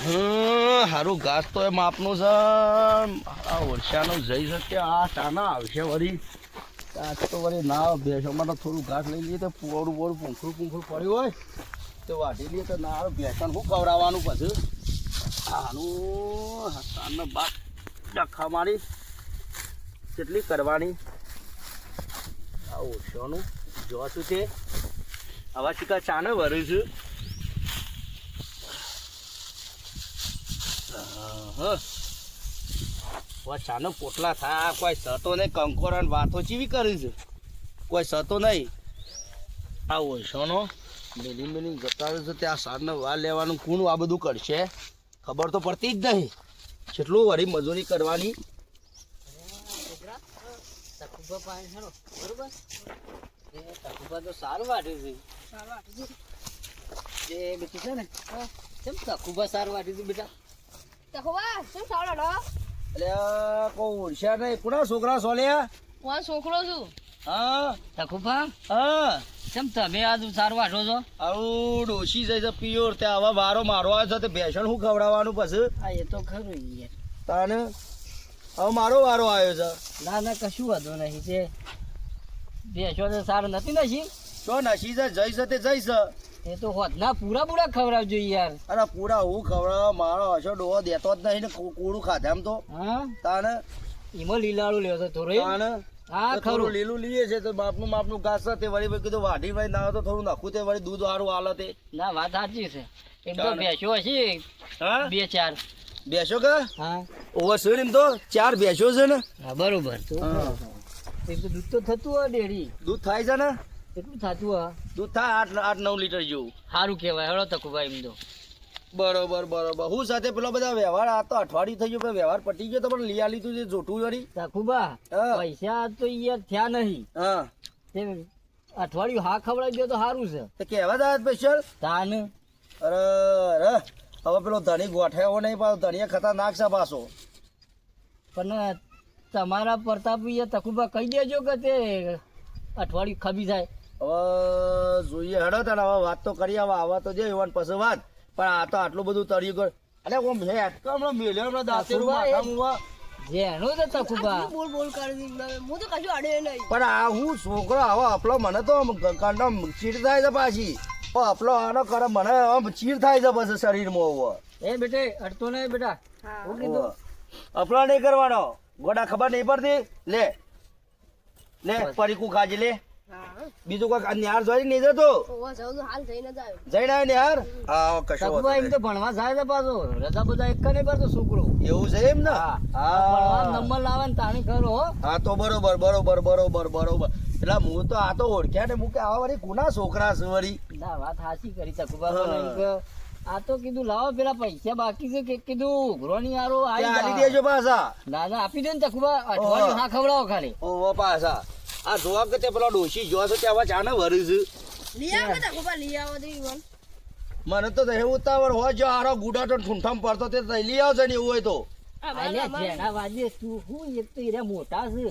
હારું ઘાસ તો એ માપનું છે. આ વર્ષાનું જઈ શકે આ તાના આવશે વળી. આજ તો વળી ના ભેંસોમાં તો થોડું ઘાસ લઈ લઈએ તો પોળું પોળું પૂંખરું પડ્યું હોય તો વાઢી લઈએ તો ના ભેંસોને શું ખવડાવવાનું પછી. આનું તાના બાપ ડખા મારી કેટલી કરવાની. આ ઓછોનું જોશું છે આવા ચીકા ચાને ભર્યું છું. ચાનો પોટલા થયા કોઈ સતો નહીં. કંકોર વાતો ચીવી કરી છે કોઈ સતો નહીં. આ ઓછોનો મેલી મેલી જતા છે ત્યાં સારને વાર લેવાનું કોણ આ બધું કરશે ખબર તો પડતી જ નહીં. કેટલું વળી મજૂરી કરવાની. બરોબર એ તકુબા તો સારું વાટ્યું છે એ બેટી છે ને કેમ તકુબા સારું વાટ્યું છે બેટા. તકુબા શું સારું લો એટલે કોઈ ઓળખ્યા નહીં. કોના છોકરા સોલ્યા? કોણ છોકરો છું? હા તકુબા હા કેમ તમે આજ સારું વાટો છો? આવું ડોસી જાય છે પિયોર ત્યાં આવા વારો મારો આવે છે તો ભેંસણ શું ખવડાવવાનું પછી. હા એ તો ખરું યાર. તાને હવે મારો વારો આવ્યો છે. ના ના કશું વાંધો નહીં છે બેસો તો સારું નથી નસી તો નસી છે જઈ છે તે જઈ છે. એ તો હોત ના પૂરા પૂરા ખવડાવજો યાર. અરે પૂરા હું ખવડાવવા મારો હશો ડોહો દેતો જ નહીં ને કોળું ખાધા એમ તો. હા તાને એમાં લીલાડું લેવો તો થોડું તાને હા થોડું ખરું લીલું લઈએ છે તો માપનું ઘાસ છે તે વળી કીધું વાઢી ભાઈ ના તો થોડું નાખું તે વળી દૂધ વાળું હાલે તે. ના વાત સાચી છે એમ તો બેસો હશે હા બે ચાર. બેસો કે હા ઓવર શેર એમ તો 4 બેસો છે ને. હા બરોબર હા. એમ તો દૂધ તો થતું હોય ડેરી દૂધ થાય છે ને. એટલું થતું હોય દૂધ થાય 8-9 લીટર જેવું. સારું કહેવાય હેળો તકુભાઈ એમ તો. બરોબર બરોબર. હું સાથે પેલો બધા વ્યવહાર આ તો અઠવાડિયું થઈ ગયું પણ વ્યવહાર પટી ગયો તો પણ લઈ આલી તું જે જોઠું વળી. તકુબા હા. પૈસા તો યાર થયા નહીં હા તે અઠવાડિયું હા ખવડાવી દો તો સારું છે. તો કહેવા દા સ્પેશિયલ. તાન અરે અરે હવે પેલો ધણી ગોઠાયો નહીં પાછો ધણીએ ખતરનાક છે પાછો. પણ તમારા પ્રતાપ તકુબા કહી દેજો કે તે અઠવાડિયું ખબી જાય. હવે જોઈએ હેડો તને હવે વાત તો કરી આવા તો જે એવાન પછી વાત પણ આ તો આટલું બધું તળિયું કર. અરે હું હમણાં મેલ્યો હમણાં દાંતેલું માથામાં. જેનો તો તકુબા બોલ બોલ કરી દી હું તો કશું અડે નહીં. પણ આ હું છોકરો આવો આપલો મને તો કંડમ ચીડ થાય છે પાછી. પણ આપલો આનો કરે મને આમ ચીડ થાય છે પછી શરીરમાં હવે. એ બેટે અડતો નહીં બેટા હું કીધું આપલો નહીં કરવાનો ગોડા ખબર નહીં પડતી. લે લે પરીકું ખાજે લે. હા બીજું કોઈ નિહાર જોઈ નહીં જતો ઓવા જાવ તો હાલ જઈને જ આવ્યો. જઈને આવે નિહાર. હા કશો વાંધો તકુબા એમ નહીં. તો ભણવા જાય છે પાછો રજા બધા એક નહીં ભરતો છોકરો. એવું છે એમ ને. હા હા નંબર લાવે ને તાણી ખરો હો. હા તો બરોબર બરોબર બરોબર બરોબર. એટલે હું તો આ તો ઓળખ્યા ને મૂકે આવા વળી કોના છોકરા છે વળી. ના વાત હાચી કરી તકુબા હા. પણ એમ કે આ તો કીધું લાવો પેલા પૈસા બાકી છે કે કીધું ઘરોની હારો ત્યાં આલી આવી દેજો પાછા. ના ના આપી દે ને તકુબા અઠવાડિયું હા ખવડાવો ખાલી. ઓહો પાછા આ જોવા કે તે પેલો ડોશી જો છે ત્યાં ચાને ભરી છે. લઈ આવો કે તકુબા લઈ આવો તો ઈવન. મને તો દહે ઉતાવળ હોય જો આરો ગુડા તો ઠૂંઠામ પડતો તે લઈ આવશે ને એવું હોય તો. અલ્યા જેના વાજે તું હું એક તો એરા મોટા છે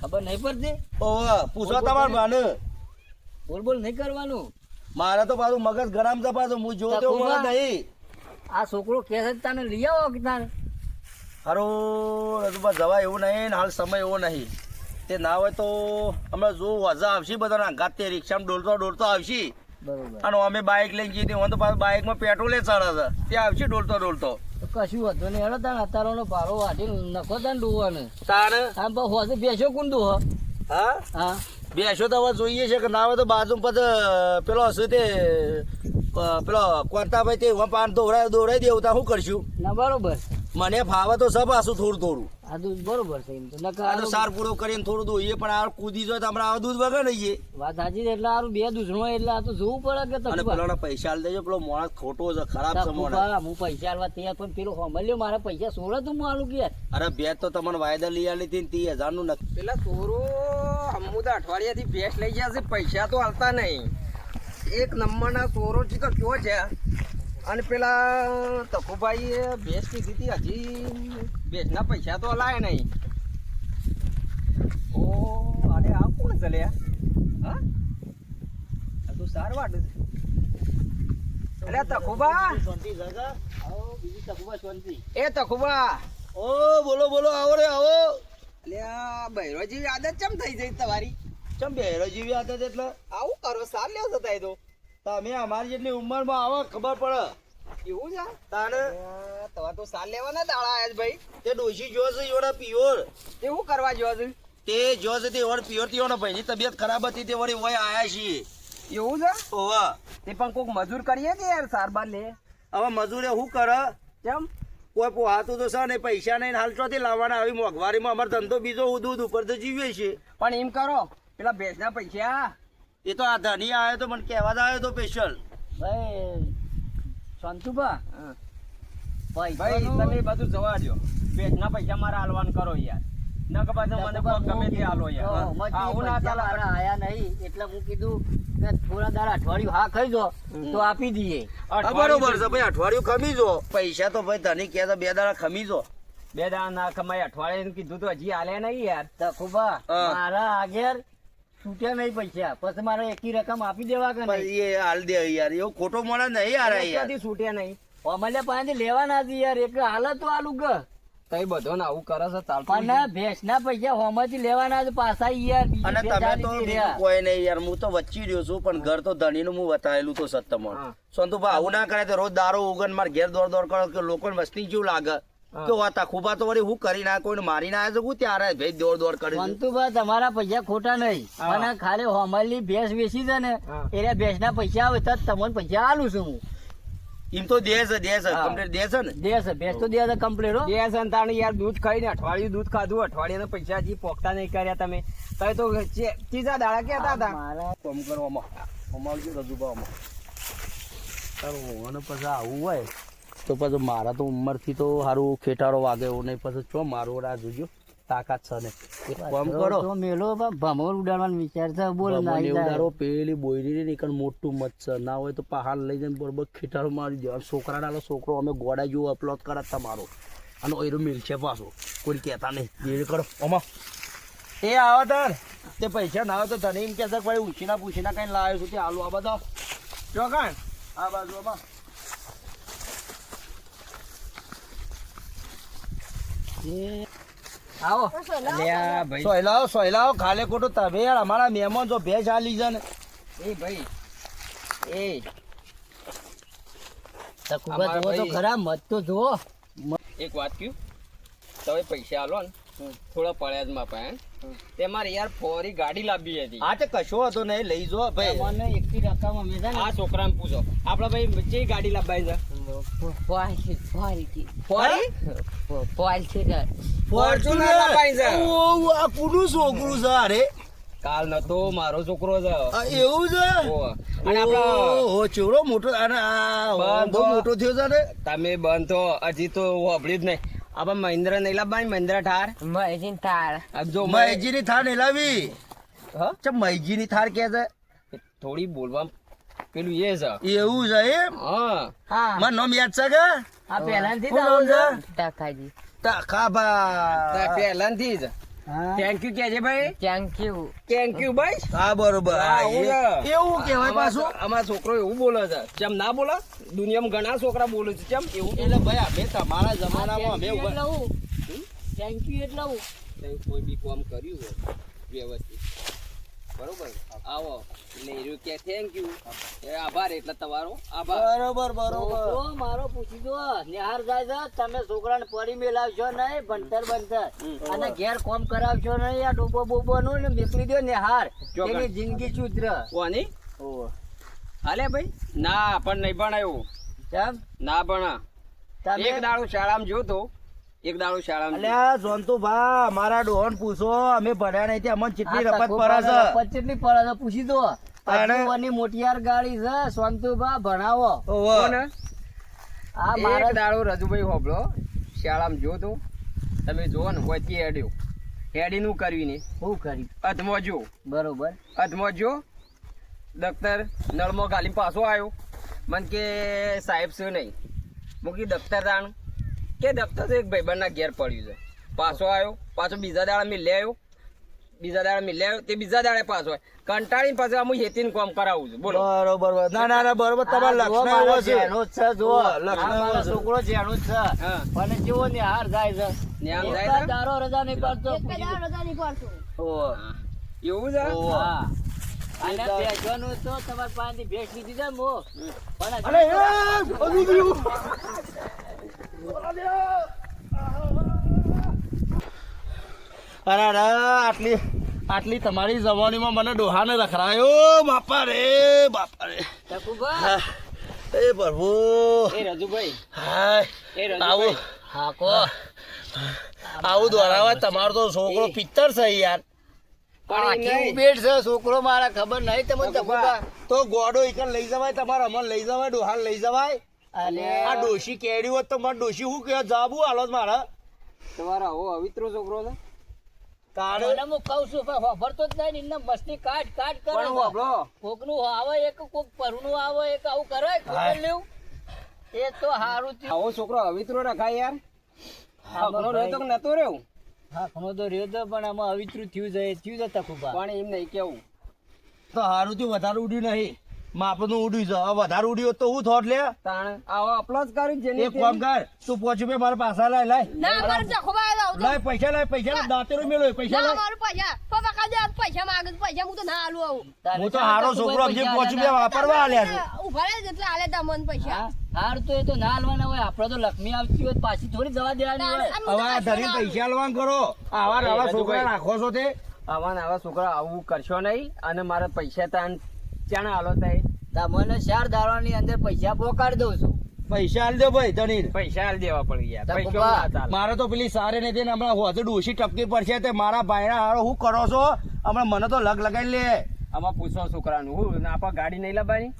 ખબર નહીં પડતી. ઓહો પૂછો તમાર મને. બોલ બોલ નહીં કરવાનું. મારે તો પાછું મગજ ગરમ છે પાછું હું જોતો મને નહીં. આ છોકરો કે છે તને લઈ આવો કે તારે હારું રજૂબા જવા એવું નહીં ને હાલ સમય એવો નહીં. તે ના હોય તો હમણાં જો વજા આવશે બધાના અંગાત તે રિક્ષામાં ડોલતો આવશે. બરોબર અને અમે બાઇક લઈને જઈએ તો પાછું બાઇકમાં પેટ્રોલ ચડે છે ત્યાં આવશે ડોલતો. તો કશું હતું નહીં હેડો તાણ અતારોનો ભારો વાટી નખો તાણ ડોવાને તારે આમ પણ હોશે બેસો કોણ ડોહ હા હા બેસો તો હવે જોઈએ છે કે ના હોય તો બાજુ પછી પેલો હશે તે પેલો કોંતાભાઈ તે પાન દોરાઈ દેવું તા શું કરશું. ના બરોબર મને ફાવે તો સબ આશું થોડું. આ દૂધ બરોબર છે એમ તો આ તો નકર સાર પૂરો કરીને થોડું દોઈએ પણ આ કૂદી જોઈએ તો હમણાં આ દૂધ વગર નહીં. વાત સાચી છે એટલે હારું બે દૂધણો એટલે આ તો જોવું પડે કે અને તકુબા પેલો પૈસા આલ દેજો પેલો માણસ ખોટો છે ખરાબ છે માણસ. તકુબા હું પૈસા આલવા તૈયાર પણ પેલો હમલ્યો મારા પૈસા સોળે તો હું આલું કે અરે ભેજ તો તમને વાયદા લઈ આલી હતી ને 30,000 નું નક્કી. પેલા ચોરો હમું તો અઠવાડિયાથી ભેંસ લઈ ગયા છે પૈસા તો હાલતા નહીં. એક નંબરના ચોરો છે તો કયો છે. અને પેલા તકુભાઈએ ભેંસ કીધી હતી હજી ભેંસના પૈસા તો હલાય નહીં. ઓ અરે આ કોણ ચલ્યા હા આ તો સાર વાટ છે. તો અલ્યા તખુબા, શાંતિ જગા આવો બીજી તકુબા શાંતિ. એ તખુબા, ઓ બોલો બોલો, આવો રે આવો. અલ્યા બૈરો જેવી આદત ચમ થઈ જઈ તમારી? ચમ બેરો જેવી આદત એટલે આવું કરો સાલ લ્યો જતા એ તો. તમે અમારી જેટલી ઉંમરમાં આવો ખબર પડે એવું છે? તાને તમારે તો સાલ લેવાના દાડા આયા છે ભાઈ. તે ડોશી જો છે યોડા પિયોર, એવું કરવા જો છે? તે જો છે તે ઓર પિયોર થી ઓના ભાઈની તબિયત ખરાબ હતી તે વળી ઓય આયા છીએ. એવું છે? ઓવા તે પણ કોક મજૂર કરીએ કે યાર સારવાર લે. હવે મજૂરે શું કરે? કેમ? કોઈ પોહાતું તો છે ને પૈસા નહીં, હાલ ચોથી લાવવાના. આવી મોંઘવારીમાં અમારો ધંધો બીજો દૂધ ઉપર તો જીવીએ છીએ. પણ એમ કરો, પેલા ભેંસના પૈસા. એ તો આ ધની આવ્યો તો મને કહેવા જ આવ્યો તો સ્પેશિયલ. ભાઈ શાંતુભા હા. ભાઈ ભાઈ તમે બધું જવા દો. ભેંસના પૈસા મારે હાલવાન કરો યાર. ન કે પાછો મને કોક ગમે તે હાલો યાર. આવું ના ચાલે. આયા નહીં એટલે હું કીધું કે થોડા દાડા અઠવાડિયું હા ખાઈ જો તો આપી દઈએ. હા, બરોબર છે ભાઈ, અઠવાડિયું ખમી જો. પૈસા તો ભાઈ ધની કહે તો 2 દાડા ખમી જો. બે દાડા ના કમાય અઠવાડિયે કીધું તો હજી હાલે નહીં યાર. તખુબા હા. મારા આગળ છૂટ્યા નહીં પૈસા, પછી મારે એકી રકમ આપી દેવા કે નહીં? પણ એ હાલ દે યાર, એવું ખોટો મળે નહીં યાર. આ યાર ક્યાંથી છૂટ્યા નહીં? અમારે પાસેથી લેવાના હતી યાર, એક હાલત તો આલુ ગ કઈ બધો ને આવું કરે છે ચાલતું પણ ભેંસના પૈસા હોમાંથી લેવાના છે પાછા યાર. બીજી અને ભેંસ તમે આલી તો હતી બીજું રહ્યા. કોઈ નહીં યાર, હું તો વચ્ચી રહ્યો છું પણ ઘર તો ધણીનું હું બતાવેલું તો સત્તમણ. હા. સંતુભા આવું ના કરે તો રોજ દારૂ ઉગન માર ઘેર દોડ દોડ કરો કે લોકોને વસ્તી જેવું લાગે કે વાતા ખુબા તો વળી હું કરી ના કોઈને મારી ના આવ્યો છું ત્યારે ભાઈ દોડ દોડ કરી છે. મંતુભા તમારા પૈસા ખોટા નહીં, હા. મને ખાલી હોમલની ભેંસ વેચી છે ને હા. એટલે ભેંસના પૈસા આવે તો તમને પૈસા આલું છું હું. એમ તો દે છે હા. કમ્પ્લીટ દે છે ને. દેશ ભેંસ તો દે કમ્પ્લીટ હો. બે સંતાન યાર દૂધ ખાઈને અઠવાડિયું દૂધ ખાધું, અઠવાડિયાના પૈસા હજી પોકતા નહીં કર્યા તમે. તમે તો ત્રીજા દાડા કહેતા હતા. મારા કામ કરવામાં અમારું રજૂબામાં તારું અને પછી આવું હોય તો પછી મારા તો ઉંમરથી તો સારું ખેટારો વાગે એવું નહીં, પછી ચો મારો આ જોજો તાકાત છે ને એક કામ કરો. તો મેલો ભમર ઉડાડવાનો વિચાર છે, બોલ ભગવાન નાઈ એવું જાય. દારો પેલી બોયરી ને એકણ મોટું મચ્છર ના હોય તો પહાડ લઈ જઈને બરોબર ખેટારો મારી દેવાનો. છોકરા ડાલો છોકરો અમે ગોડા જેવું અપલોડ કરા તમારો અને એરો મિલ છે પાછો કોઈ કહેતા નહીં. ધીરે કરો આમાં એ આવો તાર તે પૈસા ના આવે તો તને એમ કહેશે ભાઈ ઉછીના પૂછીના કઈ લાવ્યો છું તે આલુ આ બધા ચોકણ આ બાજુ આમાં આવો અલ્યા ભાઈ. સોયલાઓ ખાલે ખોટો તમે યાર અમારા મહેમાન જો ભેજ આલી છે ને. એ ભાઈ એ તકુબા અમારા જુઓ તો ભાઈ- ખરા, મત તો જુઓ. એક વાત કહ્યું, તમે પૈસા આલો ને થોડા પડ્યા જ માપા હે. તે મારે યાર ફોરી ગાડી લાવવી હતી. આ તે કશો હતો નહીં લઈ જો ભાઈ. મને એકથી રકમ અમે છે ને આ છોકરાને પૂછો આપડા ભાઈ જે ગાડી લાવવાની છે. ફોરી ફોર્ચ્યુનર લાવવાની છે. ઓહ, આ કુનું છોકરું છે અરે કાલ નતો મારો છોકરો છે. આ એવું છે. ઓહ. અને આપડો ઓહો, ચેવડો મોટો અને આ બંધ બહુ હો. મોટો થયો છે ને. તમે બંધ તો હજી તો વાપર્યું જ નહીં. આપણે મહિન્દ્ર નહીં લાવવાની, મહિન્દ્ર ઠાર. આ જો મહેજી ની થાર નહીં લાવી. હા? ચમ મહેજી ની થાર કે છે થોડી બોલવા પેલું એ છે. એવું છે એમ. હા હા મારું નામ યાદ છે કે આ પહેલાથી શું જ નામ આવું છે? છે. ખાબા. પહેલાથી જ હા. થેન્ક યુ કેજે ભાઈ. થેન્ક યુ ભાઈ. હા બરોબર. હા, હા, એવું છે. એવું કહેવાય પાછું. અમારો છોકરો એવું બોલે છે. ચમ ના બોલે? દુનિયામાં ઘણા છોકરા બોલે છે. ચમ એવું એટલે ભાઈ અમે તમારા જમાનામાં અમે Thank you એટલે ઉભા- હું. Thank you એટલે હું. કોઈ બી કામ કર્યું હોય વ્યવસ્થિત બરોબર આવો એટલે એ રહ્યું કે થેન્ક યુ એ આભાર એટલે તમારો આભાર. બરોબર બરોબર. તો મારો પૂછી દો, નિહાર જાય છે તમે છોકરાને પડી મેલાવશો નહીં, ભણતર બંતર અને ઘેર કોમ કરાવશો નહીં. આ ડોબો બોબો નું ને મેકલી દો નિહાર, ચોક્કસ. એની જિંદગી સુધર. કોની હાલે ભાઈ? ના પણ નહીં ભણાયું. કેમ ના ભણા. તમે એક દાડો શાળામાં જો તો એક દાડો શાળામાં જો. અલ્યા જોનતુભા અમારા ડોહન પૂછો અમે ભણ્યા નહીં તે અમને કેટલી આ રપત તકો પડે છે. રપત કેટલી પડે છે પૂછી દો. અને- અજુવાની મોટિયાર ગાડી છે, સોનતુભા ભણાવો. ઓહો. કોને? આ એક મારા દાડો રજુભાઈ હોબળો શાળામાં જો તો તમે જુઓ ને કોઈ હેડ્યો હેડીનું કરવી ને શું કરી અધમાં જો બરોબર. અધમાં જો દફતર નળમાં ગાલી પાછો આવ્યો. મને કે સાહેબ શું નહીં મૂકી દફતર તાણ કે દફતર તો એક ભાઈબંધના ઘેર પડ્યું છે. પાછો આવ્યો પાછો બીજા દાડા મેં લે આવ્યો બીજા દાડે મિલ્યા તે બીજા દાડે પાછો હોય કંટાળીને પાછું અમુક હેતીને કામ કરાવું છું બોલો બરોબર ના બરોબર તમારે આ જુઓ, લક્ષણ એવો મારો છે જેનો જ છે જુઓ. ઓહો, લક્ષણ આ મારો એવો છે. છોકરો જેનો જ છે હા. પણ જેવો નિહાર જાય છે નિહાર એક જાય છે? જ દાડો રજા નહીં પાડતો એક જ દાડો રજા નહીં પાડતો. ઓહો. એવું છે ઓહો. હા. અને ભેંસોનું તો તમારી પાસેથી ભેંસ લીધી છે મો પણ અરે એ બધું થયું. અરે આટલી તમારી જવાનીમાં મને ડોહાને રખડાયો બાપા રે ટકુભા, હા. એ પ્રભુ એ રજુભાઈ હાય એ આવું રજુભાઈ હાકો આવું દોરાવા તમારો તો છોકરો પિત્તર છે યાર આ પણ કેવું નહીં. બેટ છે છોકરો મારા ખબર નહીં તમને ટકુભા. તો ગોડો ઈકન લઈ જવાય તમારે અમન લઈ જવાય ડોહાન લઈ જવાય અલે આ ડોશી કેડી હોત તો મને ડોશી શું કે જાબુ હાલો જ મારે તમારો આવો અવિત્રો છોકરો છે તારે મને હું કહું છું પણ વાપરતો જ નહીં ને એમને મસ્તી કાઢ કાઢ કરે પણ છે. વાપરો કોકનું આવે એક કોક પરનું આવે એક આવું કરે ખબર લેવું એ તો હારું થયું. આવો છોકરો અવિત્રો રખાય યાર આપણો રહ્યો તો કે નતો રહ્યો હા ઘણો તો રહ્યો તો પણ આમાં અવિતરું થયું છે ટકુભા. પણ એમ નહીં કેવું તો હારું થી વધારે ઉડ્યું નહીં માપનું ઉડ્યું છે હવે વધારે ઉડ્યું હોત તો હું થોટ લે તાણ આવો અપલો જ કર્યું જેની એક કામ કર તું પહોંચ્યું બે મારા પાછા લાય ના મારે જખોબા આવ્યો તો. લાય પૈસા દાંતેરો મેલો પૈસા ના લાય મારું પૈસા પપ્પા કાજે આ પૈસા માંગે તો પૈસા હું તો ના આલું આવું. હું તો હારો છોકરો સમજી પહોંચ્યું બે વાપરવા આલ્યા છે ઉભા રહે જેટલા આલે તમને પૈસા. હા, હારું તો એ તો ના હાલવાના હોય આપડે તો લક્ષ્મી આવતી હોય તો પાછી થોડી જવા દેવાની હોય. આમ હવે આ તો ધરી પૈસા લેવાનું કરો આવા આવા છોકરા રાખો છો તે આવા ને આવા છોકરા આવું કરશો નહીં અને મારા પૈસા તાન ચાણા હાલો થાય તમને 4 દાડાની અંદર પૈસા પોકાડી દઉં છું. પૈસા આલ દે ભાઈ ધણી પૈસા હાલ દેવા પડી યાર તા પૈસો પપ્પા, ના ચાલે. મારે તો પેલી સારે ને તેને હમણાં હોત ડોશી ટપકી પડશે તે મારા ભાઈના હારો હું કરો છો હમણાં મને તો લગ લગાઈ લે આમાં પૂછો છોકરાનું હું આપા ગાડી નહીં લાવવાની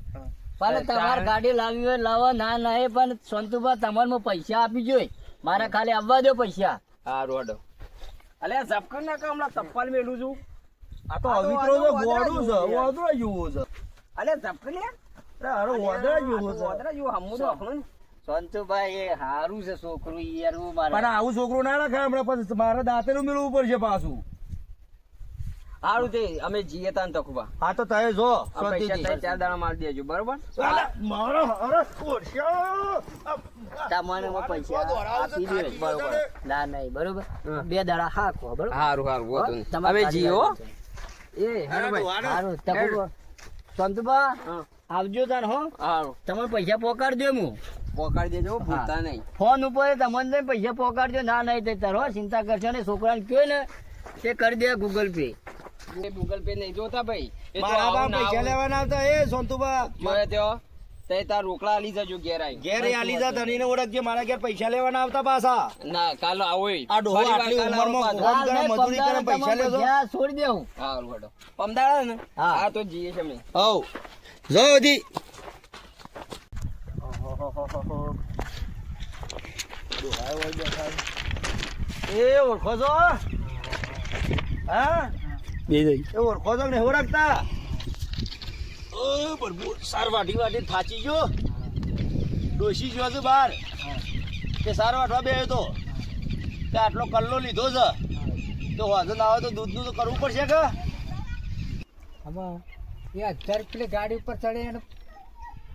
પણ તમારે ગાડી લાવી હોય લાવો ના નહીં પણ સંતુભા તમારે પૈસા આપી જોઈએ મારે ખાલી આવવા દો પૈસા. હા રોડો અલે આ ઝપકર ના કામ હમણાં તપ્પાલ મેલું છું આ તો અવિત્રો છે ગોડું છે વાદળા જેવું છે અલે ઝપકર લે અરે હારો વાદળા જેવું છે વાદળા જેવું હમું તો આપણું સંતુભાઈ એ હારું છે છોકરું યાર હું પણ મારે આવું છોકરું ના રાખાય હમણાં પછી મારે દાંતેલું મેળવવું પડશે પાછું સારું તે અમે જીએ તાન તકુબા હા તો તમે જો આ પૈસા શાંતિથી. તઈ 4 દાડા માલ દેજો બરોબર અલા, મારો હારો છોડ્યો. તમને પૈસા આપી દો બરોબર ના નહીં બરોબર 2 દાડા હાકો બરોબર સારું સારું હો? હોતું તમારે હવે ગાડી જીએ હો લાવી છે. એ હેડ ભાઈ હારું ટકુભા. સંતુભા હા આવજો તાન હો સારું તમે પૈસા પોકાડજો હું પોકાડી દેજો ભૂલતા નહીં ફોન ઉપર તમને પૈસા પોકાડજો ના નહીં તે તારો ચિંતા કરશો ને છોકરાને કયો ને તે કરી દે ગૂગલ પે. એ ગૂગલ પે નહીં જોતા ભાઈ એ તો મારા બા આવું ના પૈસા આવું. લેવાના આવતા એ સોનતુબા જોયે ત્યો તે તાર રોકડા આલી જજો ઘેર આઈ ઘેર એ આલી જા ધણીને ઓળખજે મારા ઘેર પૈસા લેવાના આવતા પાછા ના કાલ આવો આ ડોહો આટલી ઉંમરમાં હાલ કરે, નહીં, મજૂરી કરે, પમદાડા પૈસા તમારે લેજો. પૈસા છોડી દેવું. હારું હેડો પમદાડા ને હા. હા તો જીએ છે અમે હવ જો દી એ ઓળખો છો હા એ ઓળખો છો કે નહીં ઓળખતા ઓ બરબુ સાર વાટી વાટી થાચી ગયો ડોશી ગયો છે બહાર તે સાર વાટવા બે તો તે આટલો કલ્લો લીધો છે તો વાંધો ના આવે તો દૂધનું તો કરવું પડશે કે આમાં એ 1000 કિલો ગાડી ઉપર ચડે અને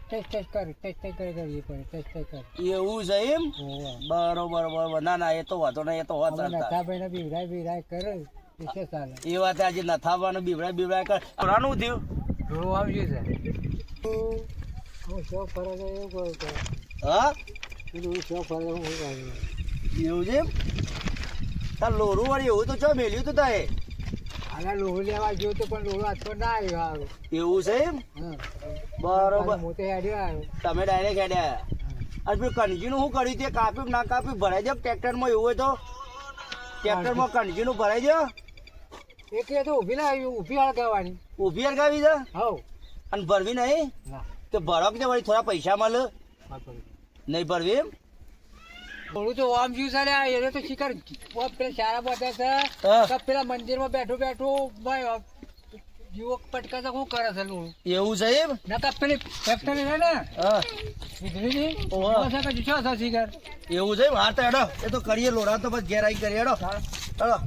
ટેસ્ટ કરી કરવી પડે ટેસ્ટ કરી એવું છે એમ બરોબર બરોબર ના ના એ તો વાંધો નહીં એ તો હોત ચાલતા નથાભાઈને બીવરાય કરે એ છે ચાલે એ વાત આજે નથાવાનું બીવડાય કર રાનું થયું ડોળો આવ્યું છે હું શો ફરે છે એવું કહું છું હા હું શો ફરે હું કહું એવું છે એમ તાર લોરું વાળી એવું તો ચો મેલ્યું તો તાએ આના લોહો લેવા ગયો તો પણ લોહો હાથ પર ના આવ્યો હારું એવું છે એમ હા બરોબર મોટે હેડ્યો આવ્યો તમે ડાયરેક્ટ હેડ્યા અને પેલું કણજીનું શું કર્યું તે કાપ્યું કે ના કાપ્યું ભરાઈ દો ટ્રેક્ટરમાં એવું હોય તો ટ્રેક્ટરમાં કણજીનું ભરાઈ દો એક એ તો ઊભી ના આવી ઊભી હળગાવવાની ઊભી હરગાવી દે હવ અને ભરવી નહીં ના તો ભરો કે વળી થોડા પૈસા મળે બાપરે. નહીં ભરવી એમ થોડું તો ઓમ જ્યુસ અરે એને તો શિકાર પેલા સારા બધા છે હા. તો પેલા મંદિરમાં બેઠું બેઠું ભાઈ યુવક પટકા તો શું કરે છે લોહો એવું છે એમ નકા પેલી ફેક્ટરી છે ને હા વીજળીની ઓહો. એમાં છે કે જુઠ્ઠો છે શિકાર એવું છે એમ હા તો હેડો એ તો કરીએ લોડા તો બસ ઘેર આવી કરીએ હેડો હેડો